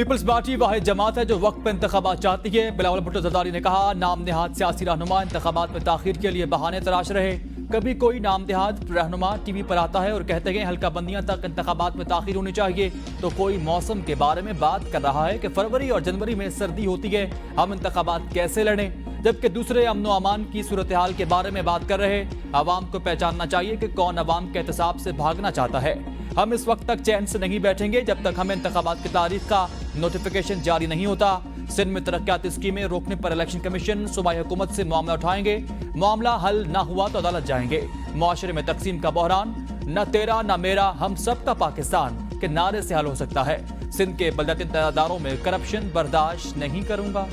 Peoples party वाहिद जमात है जो वक्त पर इंतखाबात चाहती है। बिलावल भुट्टो जरदारी ने कहा, नाम नेहाद सियासी रहनुमा इंतखाबात में ताखीर के लिए बहाने तलाश रहे। कभी कोई नाम नेहाद रहनुमा टीवी पर आता है और कहते हैं हल्का बंदियां तक इंतखाबात में ताखीर होनी चाहिए, तो कोई मौसम के बारे में बात कर रहा है कि फरवरी और जनवरी में सर्दी होती है, हम इंतखाबात कैसे लड़ें, जबकि दूसरे अमन अमान की सूरत हाल के बारे में बात कर रहे। आवाम को पहचानना चाहिए कि कौन आवाम के एहतसाब से भागना चाहता है। हम इस वक्त तक चैन से नहीं बैठेंगे जब तक हमें इंतखाबात की तारीख का नोटिफिकेशन जारी नहीं होता। सिंध में तरक्याती स्कीमें रोकने पर इलेक्शन कमीशन सूबाई हुकूमत से मामला उठाएंगे। मामला हल न हुआ तो अदालत जाएंगे। मुआशरे में तकसीम का बहरान, न तेरा न मेरा हम सब का पाकिस्तान के नारे से हल हो सकता है। सिंध के बलदती इंतजारों में करप्शन बर्दाश्त नहीं करूंगा।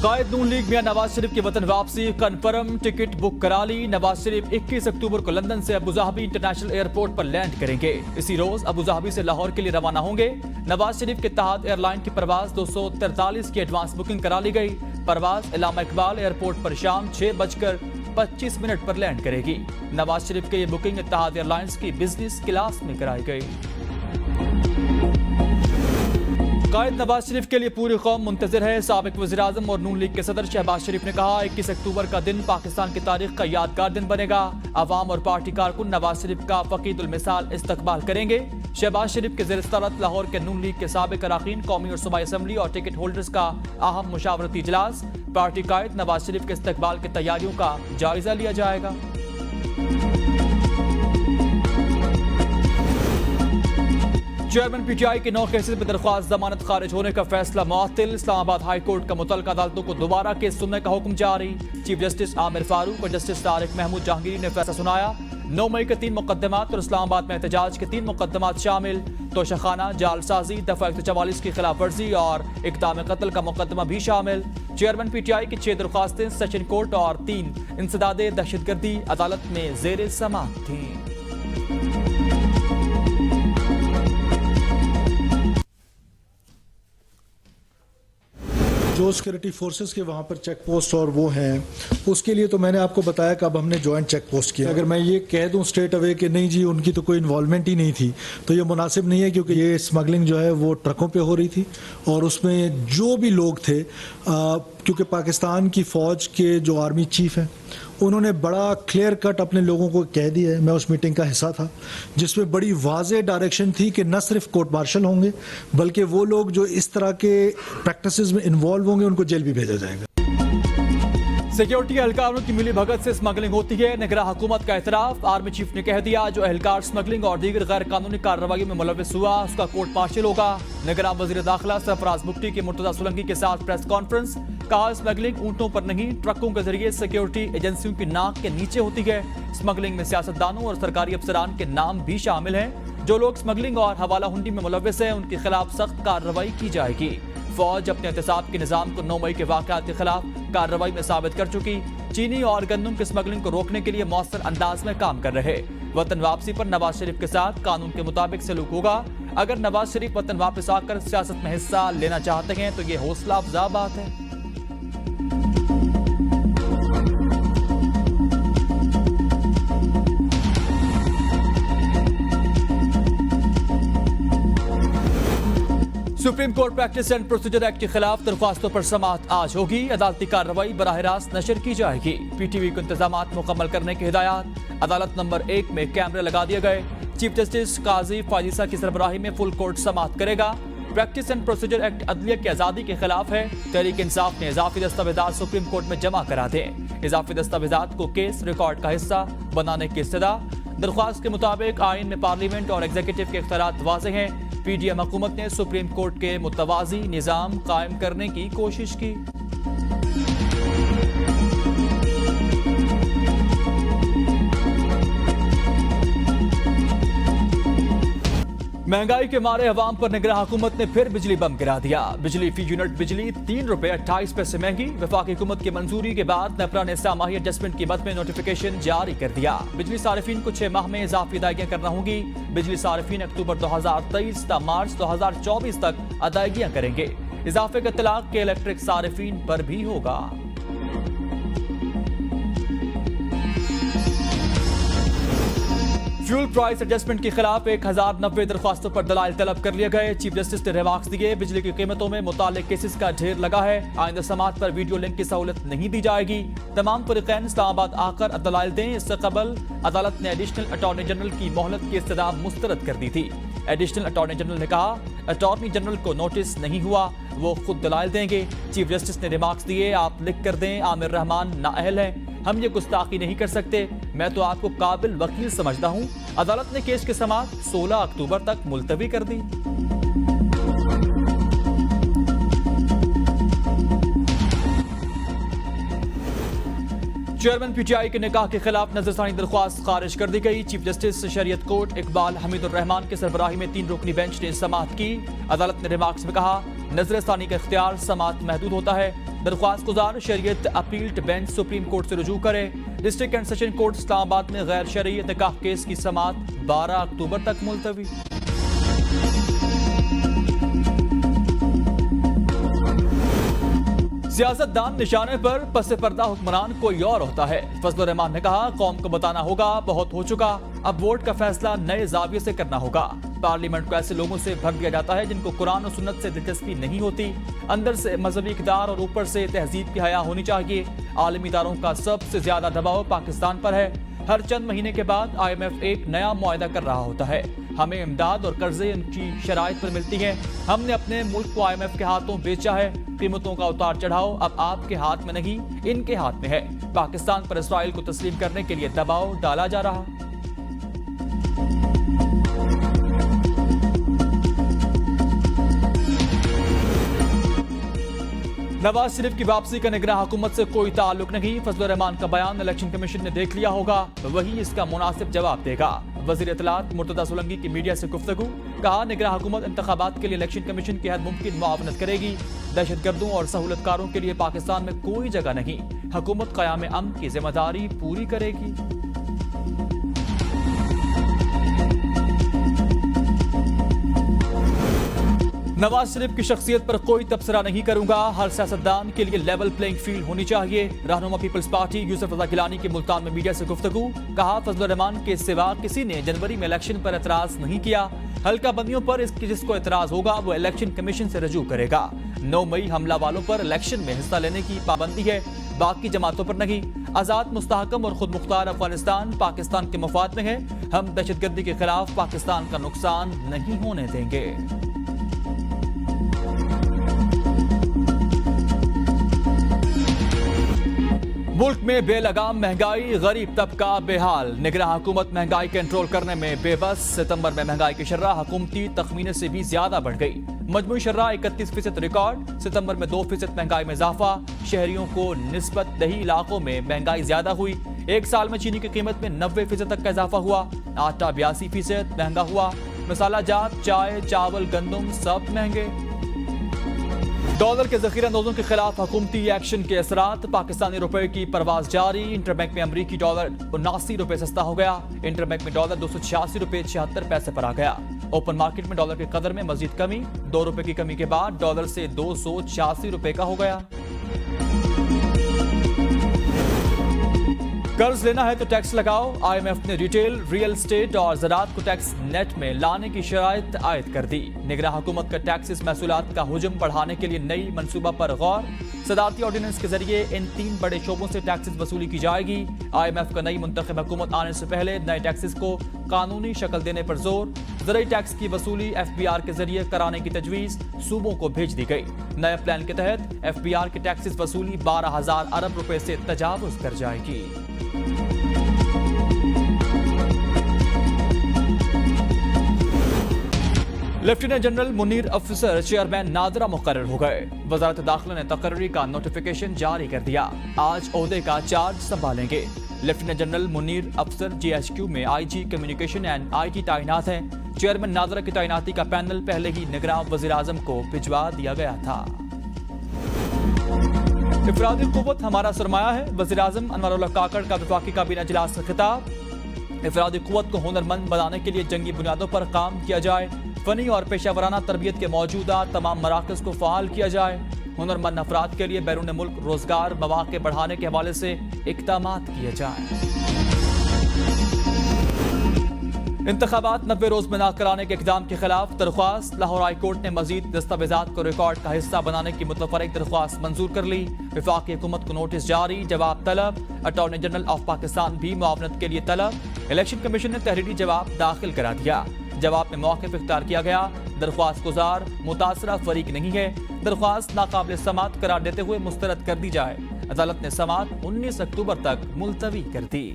कायद नून लीग मियां नवाज शरीफ की वतन वापसी कन्फर्म, टिकट बुक करा ली। नवाज शरीफ 21 अक्टूबर को लंदन से अबुधाबी इंटरनेशनल एयरपोर्ट पर लैंड करेंगे। इसी रोज अबुधाबी से लाहौर के लिए रवाना होंगे। नवाज शरीफ के तहत एयरलाइन की परवाज 243 की एडवांस बुकिंग करा ली गई। परवाज इलामा इकबाल एयरपोर्ट पर शाम 6:25 पर लैंड करेगी। नवाज शरीफ की ये बुकिंग इत्तेहाद एयरलाइंस की बिजनेस क्लास में कराई गई। कायद नवाज शरीफ के लिए पूरी कौम मुंतजिर है। साबिक वज़ीर-ए-आज़म और नून लीग के सदर शहबाज शरीफ ने कहा, 21 अक्टूबर का दिन पाकिस्तान की तारीख का यादगार दिन बनेगा। आवाम और पार्टी कारकुन नवाज शरीफ का फकीदुल मिसाल इस्तकबाल करेंगे। शहबाज शरीफ के ज़ेर सदारत लाहौर के नून लीग के साबिक अरकान, कौमी और सूबाई असम्बली और टिकट होल्डर्स का अहम मुशावरती इजलास। पार्टी कायद नवाज शरीफ के इस्तकबाल की तैयारियों का जायजा लिया जाएगा। चेयरमैन पीटीआई के 9 केसेस में दरख्वास्त जमानत खारिज होने का फैसला मुअत्तल। इस्लामाबाद हाई कोर्ट का मुतल्लिका अदालतों को दोबारा केस सुनने का हुक्म जारी। चीफ जस्टिस आमिर फारूक और जस्टिस तारिक महमूद जहांगीरी ने फैसला सुनाया। 9 मई के 3 मुकदमात और इस्लामाबाद में एहतजाज के 3 मुकदमात शामिल। तोशाखाना, जालसाजी, दफा 144 की खिलाफ वर्जी और इक़दाम कत्ल का मुकदमा भी शामिल। चेयरमैन पीटीआई की 6 दरख्वास्तें सेशन कोर्ट और 3 इंसदादे दहशतगर्दी अदालत में ज़ेर समाअत थी। जो सिक्योरिटी फोर्सेस के वहाँ पर चेक पोस्ट और वो हैं, उसके लिए तो मैंने आपको बताया कि अब हमने जॉइंट चेक पोस्ट किया। अगर मैं ये कह दूं स्ट्रेट अवे कि नहीं जी उनकी तो कोई इन्वॉल्वमेंट ही नहीं थी, तो ये मुनासिब नहीं है, क्योंकि ये स्मगलिंग जो है वो ट्रकों पे हो रही थी और उसमें जो भी लोग थे, क्योंकि पाकिस्तान की फ़ौज के जो आर्मी चीफ हैं उन्होंने बड़ा क्लियर कट अपने लोगों को कह दिया है। मैं उस मीटिंग का हिस्सा था जिसमें बड़ी वाज़ेह डायरेक्शन थी कि न सिर्फ कोर्ट मार्शल होंगे बल्कि वो लोग जो इस तरह के प्रैक्टिसेस में इन्वॉल्व होंगे उनको जेल भी भेजा जाएगा। सिक्योरिटी एहलकारों की मिली भगत से स्मगलिंग होती है, निगरान हुकूमत का एतराफ। आर्मी चीफ ने कह दिया, जो एहलकार स्मगलिंग और दीगर गैर कानूनी कार्रवाई में मुलव्विस हुआ उसका कोर्ट मार्शल होगा। निगरान वजीर दाखिला सरफराज मुफ्ती की मुर्तजा सोलंकी के साथ प्रेस कॉन्फ्रेंस। कहा, स्मगलिंग ऊंटों पर नहीं ट्रकों के जरिए सिक्योरिटी एजेंसियों की नाक के नीचे होती है। स्मगलिंग में सियासतदानों और सरकारी अफसरान के नाम भी शामिल हैं। जो लोग स्मगलिंग और हवाला हुंडी में मुलव्विस हैं उनके खिलाफ सख्त कार्रवाई की जाएगी। फौज अपने एहतसाब के निजाम को 9 मई के वाक़यात के खिलाफ कार्रवाई में साबित कर चुकी। चीनी और गंदम की स्मगलिंग को रोकने के लिए मौसर अंदाज में काम कर रहे। वतन वापसी पर नवाज शरीफ के साथ कानून के मुताबिक सलूक होगा। अगर नवाज शरीफ वतन वापस आकर सियासत में हिस्सा लेना चाहते हैं तो ये हौसला अफजा बात है। Supreme court practice and procedure act के खिलाफ दरख्वास्तों पर समाअत आज होगी। अदालती कार्रवाई बराह रास्त नशर की जाएगी। पीटीवी को इंतजामात मुकम्मल करने की हिदायत। अदालत नंबर 1 में कैमरे लगा दिए गए। चीफ जस्टिस काजी फाजिसा की सरबराही में फुल कोर्ट समाअत करेगा। प्रैक्टिस एंड प्रोसीजर एक्ट अदलिया की आज़ादी के खिलाफ है। तहरीक इंसाफ ने इजाफी दस्तावेजात सुप्रीम कोर्ट में जमा करा दें। इजाफी दस्तावेजात को केस रिकॉर्ड का हिस्सा बनाने की इस्तदा। दरख्वास्त के मुताबिक आइन में पार्लियामेंट और एग्जीक्यूटिव के इख्तियारात वाज़ेह हैं। पीडीएम हुकूमत ने सुप्रीम कोर्ट के मुतवाज़ी निज़ाम कायम करने की कोशिश की। महंगाई के मारे अवाम पर निगरान हुकूमत ने फिर बिजली बम गिरा दिया। बिजली फी यूनिट बिजली 3 रुपए 28 पैसे महंगी। वफाकी हुकूमत की मंजूरी के बाद नेपरा ने सामाही एडजस्टमेंट कीमत में नोटिफिकेशन जारी कर दिया। बिजली सारिफीन को 6 माह में इजाफी अदायगियां करना होंगी। बिजली सारिफीन अक्टूबर 2023 से मार्च 2024 तक अदायगियां करेंगे। इजाफे का इतलाक के इलेक्ट्रिक सारिफीन पर भी होगा। फ्यूल प्राइस एडजस्टमेंट के खिलाफ 1090 दरख्वास्तों पर दलाइल तलब कर लिए गए। चीफ जस्टिस ने रिमार्क्स दिए, बिजली की कीमतों में मुताल्लिक केसेस का ढेर लगा है। आइंदा समात पर वीडियो लिंक की सहूलत नहीं दी जाएगी। तमाम फरीकैन इस्लामाबाद आकर दलाइल दें। इससे कबल अदालत ने एडिशनल अटॉर्नी जनरल की मोहलत की इस्तदा मुस्तरद कर दी थी। एडिशनल अटॉर्नी जनरल ने कहा, अटॉर्नी जनरल को नोटिस नहीं हुआ, वो खुद दलाइल देंगे। चीफ जस्टिस ने रिमार्क्स दिए, आप लिख कर दें आमिर रहमान नाअहल है, हम ये गुस्ताखी नहीं कर सकते। मैं तो आपको काबिल वकील समझता हूं। अदालत ने केस की समाअत 16 अक्टूबर तक मुलतवी कर दी। चेयरमैन पीटीआई के निकाह के खिलाफ नजरसानी दरख्वास्त खारिज कर दी गई। चीफ जस्टिस शरीयत कोर्ट इकबाल हमीदुर रहमान के सरबराही में 3 रुकनी बेंच ने समाअत की। अदालत ने रिमार्क्स में कहा, नजरसानी का इख्तियार समाअत महदूद होता है। दरख्वास्त गुजार शरीयत अपील्ड बेंच सुप्रीम कोर्ट से रुजू करे। District and session court Islamabad में गैर शरई निकाह केस की समाअत 12 अक्टूबर तक मुलतवी। सियासतदान निशाने पर पसे पर्दा हुक्मरान कोई और होता है। फजलुर रहमान ने कहा, कौम को बताना होगा, बहुत हो चुका, अब वोट का फैसला नए जाविये से करना होगा। पार्लियामेंट को ऐसे लोगों से भर दिया जाता है जिनको कुरान और सुन्नत से दिलचस्पी नहीं होती। अंदर से मजहबी इक़्तिदार और ऊपर से तहजीब की हया होनी चाहिए। आलमी इदारों का सबसे ज्यादा दबाव पाकिस्तान पर है। हर चंद महीने के बाद IMF एक नया मुआहदा कर रहा होता है। हमें इमदाद और कर्जे उनकी शराइत पर मिलती हैं। हमने अपने मुल्क को IMF के हाथों बेचा है। कीमतों का उतार चढ़ाव अब आपके हाथ में नहीं, इनके हाथ में है। पाकिस्तान पर इसराइल को तस्लीम करने के लिए दबाव डाला जा रहा। नवाज शरीफ की वापसी का निगरान हुकूमत से कोई ताल्लुक नहीं। फजलुर रहमान का बयान इलेक्शन कमीशन ने देख लिया होगा, वही इसका मुनासिब जवाब देगा। वजीर इत्तलात मुर्तजा सोलंकी की मीडिया से गुफ्तगू, कहा, निगरान हुकूमत इंतखाबात के लिए इलेक्शन कमीशन की हर मुमकिन मुआवनत करेगी। दहशतगर्दों और सहूलतकारों के लिए पाकिस्तान में कोई जगह नहीं। हुकूमत क़याम अमन की जिम्मेदारी पूरी करेगी। नवाज शरीफ की शख्सियत पर कोई तबसरा नहीं करूंगा। हर सियासतदान के लिए लेवल प्लेइंग फील्ड होनी चाहिए। रहनुमा पीपल्स पार्टी यूसुफ रजा गिलानी की मुल्तान में मीडिया से गुफ्तगू, कहा, फजलुर रहमान के सिवा किसी ने जनवरी में इलेक्शन पर एतराज नहीं किया। हल्का बंदियों पर जिसको एतराज होगा वो इलेक्शन कमीशन से रजू करेगा। 9 मई हमला वालों पर इलेक्शन में हिस्सा लेने की पाबंदी है, बाकी जमातों पर नहीं। आजाद, मुस्तहकम और खुद मुख्तार अफगानिस्तान पाकिस्तान के मफाद में है। हम दहशतगर्दी के खिलाफ पाकिस्तान का नुकसान नहीं होने देंगे। मुल्क में बेलगाम महंगाई, गरीब तबका बेहाल। निगरान हुकूमत महंगाई कंट्रोल करने में बेबस। सितंबर में महंगाई की शर्रा हुकूमती तखमीने से भी ज्यादा बढ़ गई। मजमूई शर्रा 31% रिकॉर्ड। सितंबर में 2% महंगाई में इजाफा। शहरियों को निस्बत दही इलाकों में महंगाई ज्यादा हुई। एक साल में चीनी की कीमत में 90% तक का इजाफा हुआ। आटा 82% महंगा हुआ। मसाला जात, चाय, चावल, गंदम सब महंगे। डॉलर के जखीरा अंदोजों के खिलाफ हुकूमती एक्शन के असरात। पाकिस्तानी रुपए की परवाज जारी। इंटरबैंक में अमरीकी डॉलर 79 रुपए सस्ता हो गया। इंटरबैंक में डॉलर 286 रुपए 76 पैसे पर आ गया। ओपन मार्केट में डॉलर की कदर में मजीद कमी। 2 रुपए की कमी के बाद डॉलर से 286 रुपए का हो गया। कर्ज लेना है तो टैक्स लगाओ। IMF ने रिटेल, रियल एस्टेट और ज़राअत को टैक्स नेट में लाने की शराइत आयद कर दी। निगरान हुकूमत का टैक्सेस महसूलात का हुजम बढ़ाने के लिए नई मनसूबा पर गौर। सदारती ऑर्डिनेंस के जरिए इन 3 बड़े शोबों से टैक्सेस वसूली की जाएगी। IMF का नई मुंतखब हुकूमत आने से पहले नए टैक्सेस को कानूनी शक्ल देने पर जोर। ज़राई टैक्स की वसूली FBR के जरिए कराने की तजवीज़ सूबों को भेज दी गई। नए प्लान के तहत FBR की टैक्सेस वसूली 12,000 अरब रुपए से तजावुज कर जाएगी। लेफ्टिनेंट जनरल मुनीर अफसर चेयरमैन नादरा मुकर्रर हो गए। वजारत दाखिला ने तकर्री का नोटिफिकेशन जारी कर दिया। आज ओहदे का चार्ज संभालेंगे। लेफ्टिनेंट जनरल मुनीर अफसर GHQ में IG कम्युनिकेशन एंड IT तैनात हैं। चेयरमैन नादरा की तैनाती का पैनल पहले ही निगरान वजीर आजम को भिजवा दिया गया था। इफरादी कुव्वत हमारा सरमाया है। वजीर आजम अनवरुल्लाह काकड़ का वफाकी काबीना इजलास से खिताब। इफरादी कुव्वत को हुनरमंद बनाने के लिए जंगी बुनियादों पर काम किया जाए। फनी और पेशावराना तरबियत के मौजूदा तमाम मराकज़ को फ़ाल किया जाए। हुनरमंद अफराद के लिए बैरून मुल्क रोजगार मौके बढ़ाने के हवाले से इक़दामात किए जाए। इंतखाबात 90 रोज में न कराने के इक़दाम के खिलाफ दरख्वास्त। लाहौर हाई कोर्ट ने मजीद दस्तावेजात को रिकॉर्ड का हिस्सा बनाने की मुतफरक दरख्वास्त मंजूर कर ली। वफाकी हुकूमत को नोटिस जारी, जवाब तलब। अटॉर्नी जनरल ऑफ पाकिस्तान भी मुआवनत के लिए तलब। इलेक्शन कमीशन ने तहरीरी जवाब दाखिल करा दिया। जवाब में मौक़िफ़ इख्तियार किया गया। दरख्वास्त गुजार मुतासरा फरीक नहीं है, दरख्वास्त नाकाबिल समात करार देते हुए मुस्तरद कर दी जाए। अदालत ने समात 19 अक्टूबर तक मुलतवी कर दी।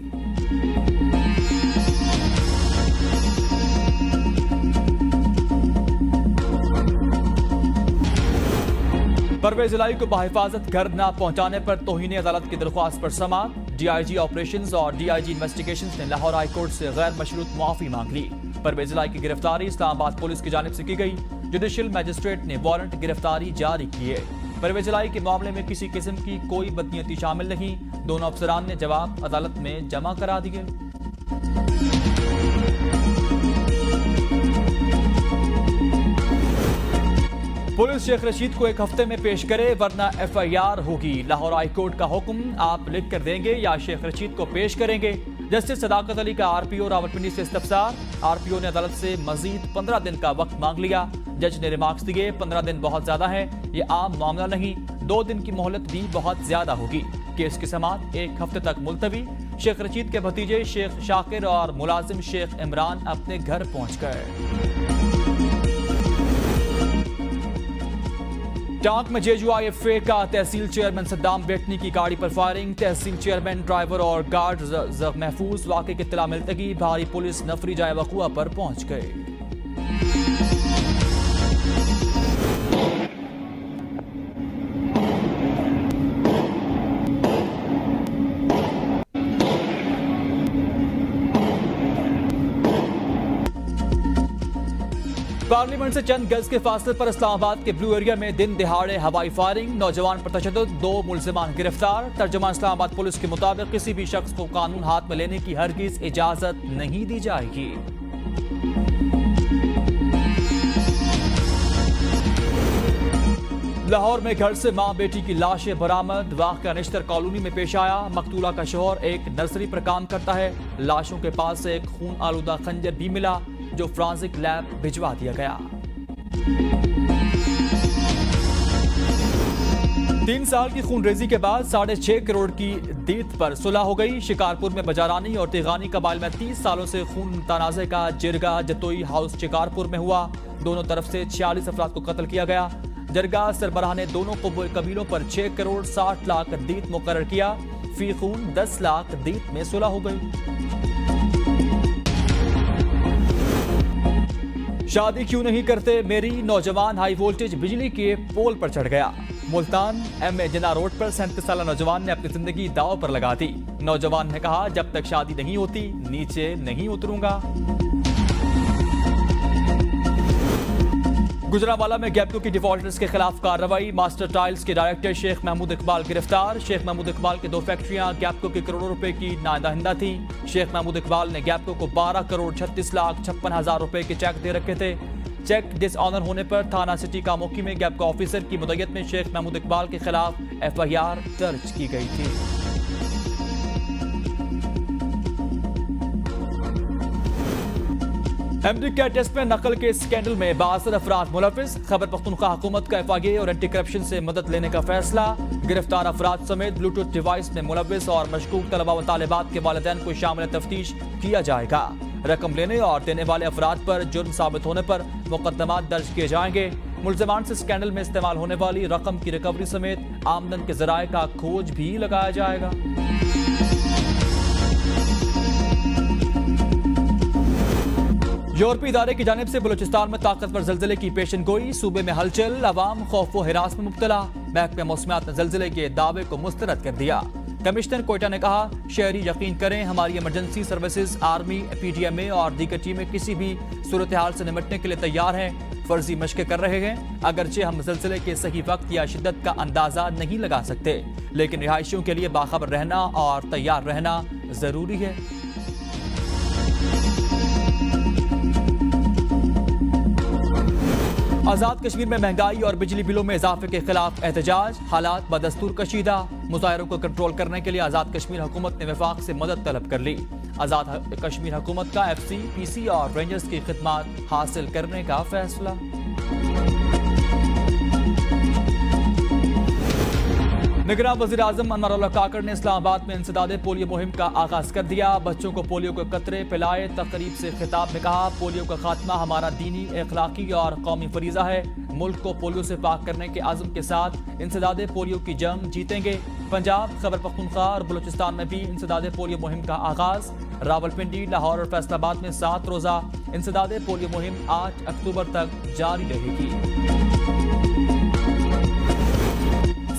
परवेज इलाही को बाहिफाजत घर न पहुंचाने पर तौहीन अदालत की दरख्वास्त पर समात। DIG ऑपरेशंस और DIG इन्वेस्टिगेशंस ने लाहौर हाई कोर्ट से गैर मशरूत मुआफी मांग ली। परवेज इलाही की गिरफ्तारी इस्लामाबाद पुलिस की जानिब से की गई। जुडिशियल मजिस्ट्रेट ने वारंट गिरफ्तारी जारी किए। परवेज इलाही के मामले में किसी किस्म की कोई बदनीयती शामिल नहीं। दोनों अफसरान ने जवाब अदालत में जमा करा दिए। पुलिस शेख रशीद को एक हफ्ते में पेश करे वरना FIR होगी। लाहौर हाई कोर्ट का हुक्म, आप लिख कर देंगे या शेख रशीद को पेश करेंगे। जस्टिस सदाकत अली का RPO रावलपिंडी से इस्तफसार। RPO ने अदालत से मजीद 15 दिन का वक्त मांग लिया। जज ने रिमार्क्स दिए, 15 दिन बहुत ज्यादा है, ये आम मामला नहीं, 2 दिन की मोहलत भी बहुत ज्यादा होगी। केस की समाअत 1 हफ्ते तक मुलतवी। शेख रशीद के भतीजे शेख शाकिर और मुलाजिम शेख इमरान अपने घर पहुंच गए। टांक में JUIFA का तहसील चेयरमैन सद्दाम बेटनी की गाड़ी पर फायरिंग। तहसील चेयरमैन, ड्राइवर और गार्ड महफूज। वाक़े की इत्तला मिलते ही भारी पुलिस नफरी जाए वक़ुआ पर पहुंच गए। पार्लियामेंट से चंद गज के फासले पर इस्लामाबाद के ब्लू एरिया में दिन दिहाड़े हवाई फायरिंग। नौजवान पर तशद्दुद, 2 मुल्जिमान गिरफ्तार। तर्जुमान इस्लामाबाद पुलिस के मुताबिक किसी भी शख्स को कानून हाथ में लेने की हरगिज इजाजत नहीं दी जाएगी। लाहौर में घर से मां बेटी की लाशें बरामद। वाक़या निश्तर कॉलोनी में पेश आया। मकतूला का शौहर एक नर्सरी पर काम करता है। लाशों के पास से एक खून आलूदा खंजर भी मिला जो फ्रांसिक लैब भिजवा दिया गया। 3 साल की खूनरेजी के बाद 6.5 करोड़ की दीत पर सुलह हो गई। शिकारपुर में बजारानी और तिगानी कबाइल में 30 सालों से खून तनाज़े का जिरगा जतोई हाउस शिकारपुर में हुआ। दोनों तरफ से 46 अफराद को कत्ल किया गया। जरगा सरबराह ने दोनों कबीलों पर 6 करोड़ 60 लाख दीत मुकर्रर किया। फी खून 10 लाख दीत में सुलह हो गई। शादी क्यों नहीं करते मेरी, नौजवान हाई वोल्टेज बिजली के पोल पर चढ़ गया। मुल्तान MA जिना रोड पर 37 साल नौजवान ने अपनी जिंदगी दांव पर लगा दी। नौजवान ने कहा, जब तक शादी नहीं होती नीचे नहीं उतरूंगा। गुजरांवाला में गैप्को की डिफॉल्टर्स के खिलाफ कार्रवाई। मास्टर टाइल्स के डायरेक्टर शेख महमूद इकबाल गिरफ्तार। शेख महमूद इकबाल के 2 फैक्ट्रियां गैप्को के करोड़ों रुपए की नादाहिंदा थी। शेख महमूद इकबाल ने गैप्को को 12 करोड़ 36 लाख 56 हजार रुपए के चेक दे रखे थे। चेक डिसऑनर होने पर थाना सिटी कामोकी में गैप्को ऑफिसर की मुद्दत में शेख महमूद इकबाल के खिलाफ FIR दर्ज की गई थी। अमेरिका टेस्ट में नकल के स्कैंडल में 62 अफराद मुलविस। खैबर पख्तूनख्वा हुकूमत का FIA और एंटी करप्शन से मदद लेने का फैसला। गिरफ्तार अफराद समेत ब्लूटूथ डिवाइस में मुलविस और मशकूक तलबा व तालिबात के वालिदैन को शामिल तफ्तीश किया जाएगा। रकम लेने और देने वाले अफराद पर जुर्म साबित होने पर मुकदमात दर्ज किए जाएंगे। मुल्जिमान से स्कैंडल में इस्तेमाल होने वाली रकम की रिकवरी समेत आमदन के जराये का खोज भी लगाया जाएगा। यूरोपीय इदारे की जानिब से बलूचिस्तान में ताकतवर जल्जिले की पेशन गोई। सूबे में हलचल, अवाम खौफ व हिरास में मुब्तला। महकमा मौसमियात ने जल्जिले के दावे को मुस्तरद कर दिया। कमिश्नर कोयटा ने कहा, शहरी यकीन करें हमारी इमरजेंसी सर्विसेज, आर्मी, PTMA और दीगर टीमें किसी भी सूरत हाल से निपटने के लिए तैयार हैं। फर्जी मशक़ें कर रहे हैं। अगरचे हम जल्जिले के सही वक्त या शिद्दत का अंदाजा नहीं लगा सकते, लेकिन रिहायशियों के लिए बाखबर रहना और तैयार रहना जरूरी है। आजाद कश्मीर में महंगाई और बिजली बिलों में इजाफे के खिलाफ एहतजाज। हालात बदस्तूर कशीदा। मुजाहिरों को कंट्रोल करने के लिए आजाद कश्मीर हुकूमत ने वफाक से मदद तलब कर ली। आजाद कश्मीर हुकूमत का FC, PC और रेंजर्स की खिदमत हासिल करने का फैसला। निगरान वज़ीर-ए-आज़म अनवर काकड़ ने इस्लामाबाद में इंसदादे पोलियो मुहिम का आगाज कर दिया। बच्चों को पोलियो के कतरे पिलाए। तकरीब से खिताब में कहा, पोलियो का खात्मा हमारा दीनी, अखलाकी और कौमी फरीजा है। मुल्क को पोलियो से पाक करने के आज़म के साथ इंसदादे पोलियो की जंग जीतेंगे। पंजाब, खैबर पख्तूनख्वा और बलूचिस्तान में भी इंसदादे पोलियो मुहिम का आगाज। रावलपिंडी, लाहौर और फैसलाबाद में 7 रोजा इंसदादे पोलियो मुहिम 8 अक्टूबर तक जारी रहेगी।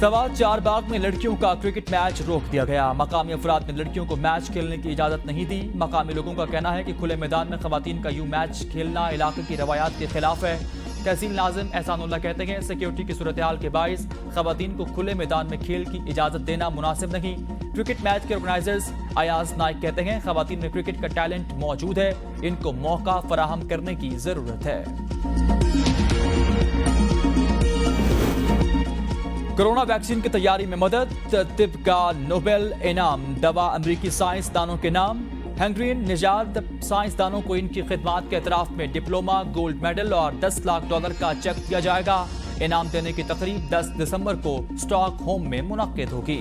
सवा चारबाग में लड़कियों का क्रिकेट मैच रोक दिया गया। मकामी अफराद ने लड़कियों को मैच खेलने की इजाजत नहीं दी। मकामी लोगों का कहना है कि खुले मैदान में खवातीन का यूं मैच खेलना इलाके की रवायात के खिलाफ है। तहसील नाज़िम एहसानुल्लाह कहते हैं, सिक्योरिटी की सूरत हाल के बाइस खवातीन को खुले मैदान में खेल की इजाजत देना मुनासिब नहीं। क्रिकेट मैच के ऑर्गेनाइजर्स अयाज नाइक कहते हैं, खवातीन में क्रिकेट का टैलेंट मौजूद है, इनको मौका फराहम करने की जरूरत है। कोरोना वैक्सीन की तैयारी में मदद। तिब का नोबेल इनाम दवा अमरीकी साइंसदानों के नाम। हंगरीन निजात साइंसदानों को इनकी खिदमात के एतराफ में डिप्लोमा, गोल्ड मेडल और $10 लाख का चेक दिया जाएगा। इनाम देने की तकरीब 10 दिसंबर को स्टॉकहोम में मुनक्किद होगी।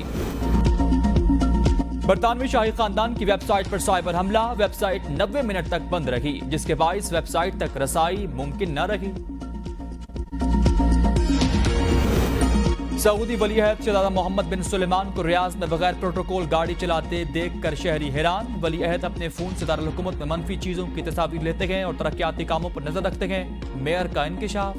बरतानवी शाही खानदान की वेबसाइट पर साइबर हमला। वेबसाइट 90 मिनट तक बंद रही, जिसके बाइस वेबसाइट तक रसाई मुमकिन न रही। सऊदी वली अहद शहजादा मोहम्मद बिन सुलेमान को रियाज में बगैर प्रोटोकॉल गाड़ी चलाते देखकर शहरी हैरान। वली अहद अपने फोन से दारुल हुकूमत में मनफी चीजों की तस्वीर लेते हैं और तरक्याती कामों पर नजर रखते हैं। मेयर का इंकिशाफ।